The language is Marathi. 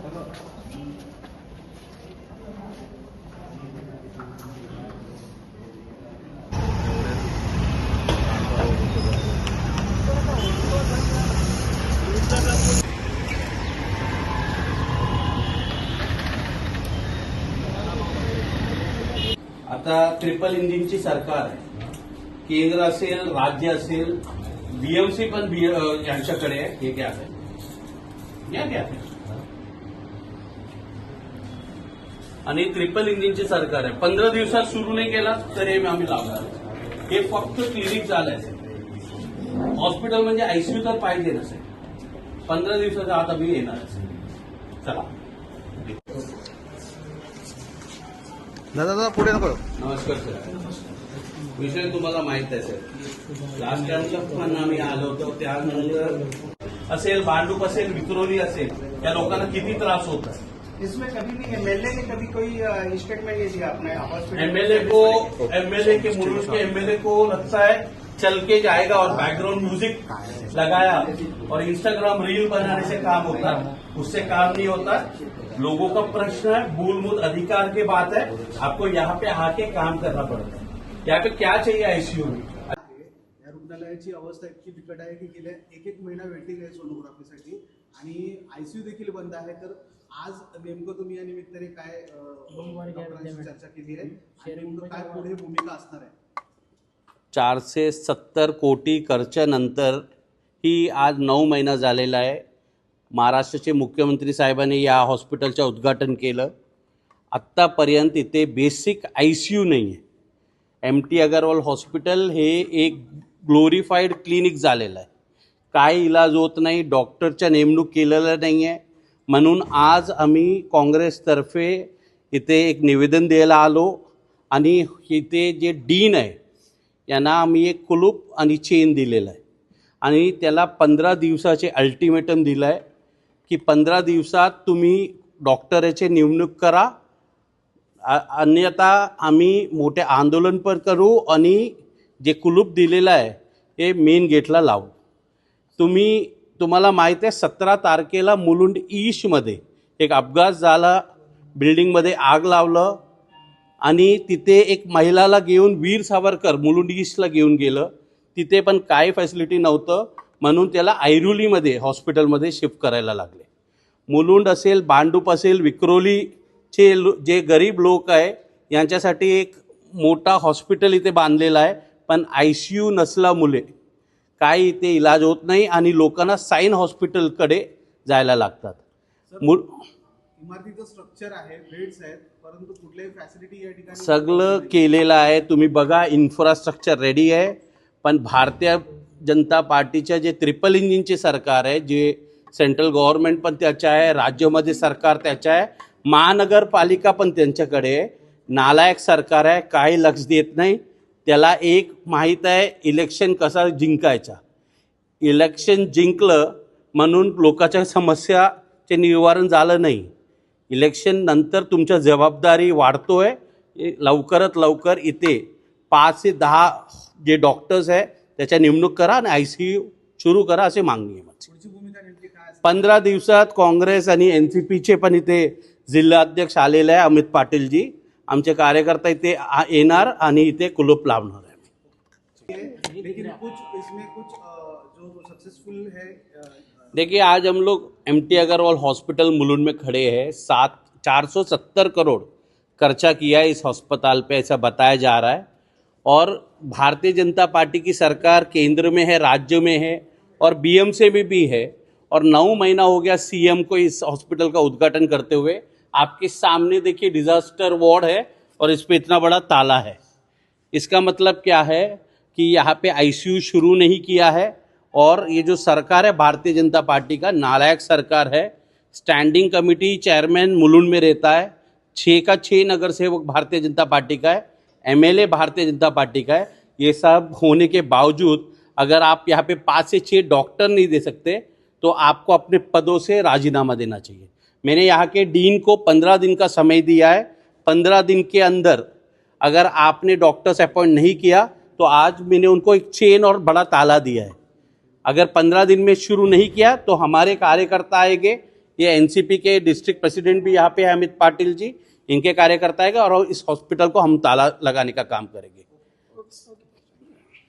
आता ट्रिपल इंजिनची सरकार आहे. केंद्र असेल, राज्य असेल, बीएमसी पण यांच्याकडे आहे. हे क्या आहे, क्या आहे. आणि ट्रिपल इंजिनची सरकार आहे. 15 दिवसात सुरू नाही केला तर हे आम्ही लावणार. हे फक्त क्लिनिक झालंय. हॉस्पिटल म्हणजे आयसीयू तर पाहिजे नसेल. 15 दिवसाच्या आत आम्ही येणार. चला दादा पुढे नको. नमस्कार सर. विषय तुम्हाला माहित आहे सर. लास्ट टाइमला पण आम्ही आलो होतो. त्यानंतर असेल, भांडूप असेल, विक्रोली असेल, या लोकांना किती त्रास होत आहे. इसमें कभी भी एमएलए ने कभी कोई स्टेटमेंट ये दिया अपने हॉस्पिटल एमएलए के मुल्क के एमएलए को लगता है चल के जाएगा और बैकग्राउंड म्यूजिक लगाया और इंस्टाग्राम रील बनाने से काम होता है. उससे काम नहीं होता. लोगों का प्रश्न है, मूलभूत अधिकार की बात है. आपको यहाँ पे आके काम करना पड़ता है. यहाँ पे क्या चाहिए आईसीयू में. या रुग्णालयाची अवस्था इतकी बिकट आहे की गेल्या एक महिना वेटिंग आहे सोनोग्राफीसाठी आणि आयसीयू देखील बंद आहे. तर आज नेमकं तुम्ही या निमित्ताने काय डॉक्टरांशी चर्चा केली आहे आणि नेमकं काय पुढे भूमिका असणार आहे. 470 कोटी खर्चानंतर ही आज 9 महिना झालेला आहे. महाराष्ट्राचे मुख्यमंत्री साहेबांनी या हॉस्पिटलचं उद्घाटन केलं. आत्तापर्यंत इथे बेसिक आयसीयू नाही आहे. MT अगरवाल हॉस्पिटल हे एक ग्लोरिफाईड क्लिनिक झालेलं आहे. काय इलाज होत नाही. डॉक्टरच्या नेमणूक केलेलं नाही आहे. म्हणून आज आम्ही काँग्रेसतर्फे इथे एक निवेदन द्यायला आलो आणि इथे जे डीन आहे यांना आम्ही एक कुलूप आणि चेन दिलेला आहे आणि त्याला 15 दिवसाचे अल्टिमेटम दिलं आहे की 15 दिवसात तुम्ही डॉक्टरचे नेमणूक करा, अन्यथा आम्ही मोठे आंदोलन पण करू आणि जे कुलूप दिलेलं आहे हे मेन गेटला लावू. तुम्हाला माहीत आहे 17 तारखेला मुलुंड ईस्टमध्ये एक अपघात झाला. बिल्डिंगमध्ये आग लावलं आणि तिथे एक महिलाला घेऊन वीर सावरकर मुलुंड ईस्टला घेऊन गेलं. तिथे पण काय फॅसिलिटी नव्हतं म्हणून त्याला ऐरोलीमध्ये हॉस्पिटलमध्ये शिफ्ट करायला लागले. मुलुंड असेल, भांडूप असेल, विक्रोलीचे जे गरीब लोक आहे यांच्यासाठी एक मोठा हॉस्पिटल इथे बांधलेला आहे. पण आयसीयू नसल्यामुळे काही इथे इलाज होत नाही आणि लोकांना साईन हॉस्पिटलकडे जायला लागतात. इमारतीचं स्ट्रक्चर आहे, बेड्स आहेत, परंतु कुठल्याही फॅसिलिटी या ठिकाणी सगळं केलेलं आहे. तुम्ही बघा, इन्फ्रास्ट्रक्चर रेडी आहे. पण भारतीय जनता पार्टीच्या जे ट्रिपल इंजिनचे सरकार आहे, जे सेंट्रल गव्हर्नमेंट पण त्याचं आहे, राज्यामध्ये सरकार त्याचं आहे, महानगरपालिका पण त्यांच्याकडे आहे. नालायक सरकार आहे, काही लक्ष देत नाही. त्याला एक माहीत आहे इलेक्शन कसा जिंकायचा. इलेक्शन जिंकलं म्हणून लोकांच्या समस्याचे निवारण झालं नाही. इलेक्शन नंतर तुमच्या जबाबदारी वाढतोय. लवकरात लवकर इथे 5 ते 10 जे डॉक्टर्स आहे त्याच्या नेमणूक करा आणि आयसीयू सुरू करा असे मागणी आहे माझी. 15 दिवसात काँग्रेस आणि NCPचे पण इथे जिल्हाध्यक्ष आलेले आहे, अमित पाटीलजी. आमचे कार्यकर्ता इथे येणार आणि इथे कुलूप लावणार आहे. लेकिन कुछ इसमें कुछ जो सक्सेसफुल है. देखिए, आज हम लोग MT अग्रवाल हॉस्पिटल मुलुंड में खड़े हैं. 470 करोड़ खर्चा किया है इस अस्पताल पे, ऐसा बताया जा रहा है. और भारतीय जनता पार्टी की सरकार केंद्र में है, राज्य में है और BMC में भी है. और 9 महीना हो गया CM को इस हॉस्पिटल का उद्घाटन करते हुए. आपके सामने देखिए डिजास्टर वार्ड है और इस पे इतना बड़ा ताला है. इसका मतलब क्या है कि यहाँ पे आईसीयू शुरू नहीं किया है. और ये जो सरकार है भारतीय जनता पार्टी का नालायक सरकार है. स्टैंडिंग कमेटी चेयरमैन मुलुंड में रहता है. 6 का 6 नगर सेवक भारतीय जनता पार्टी का है. MLA भारतीय जनता पार्टी का है. ये सब होने के बावजूद अगर आप यहाँ पे 5 से 6 डॉक्टर नहीं दे सकते तो आपको अपने पदों से राजीनामा देना चाहिए. मैंने यहाँ के डीन को 15 दिन का समय दिया है. 15 दिन के अंदर अगर आपने डॉक्टर्स अपॉइंट नहीं किया तो आज मैंने उनको एक चेन और बड़ा ताला दिया है. अगर 15 दिन में शुरू नहीं किया तो हमारे कार्यकर्ता आएंगे, ये एनसीपी के डिस्ट्रिक्ट प्रेसिडेंट भी यहाँ पे है, अमित पाटिल जी, इनके कार्यकर्ता है और इस हॉस्पिटल को हम ताला लगाने का काम करेंगे।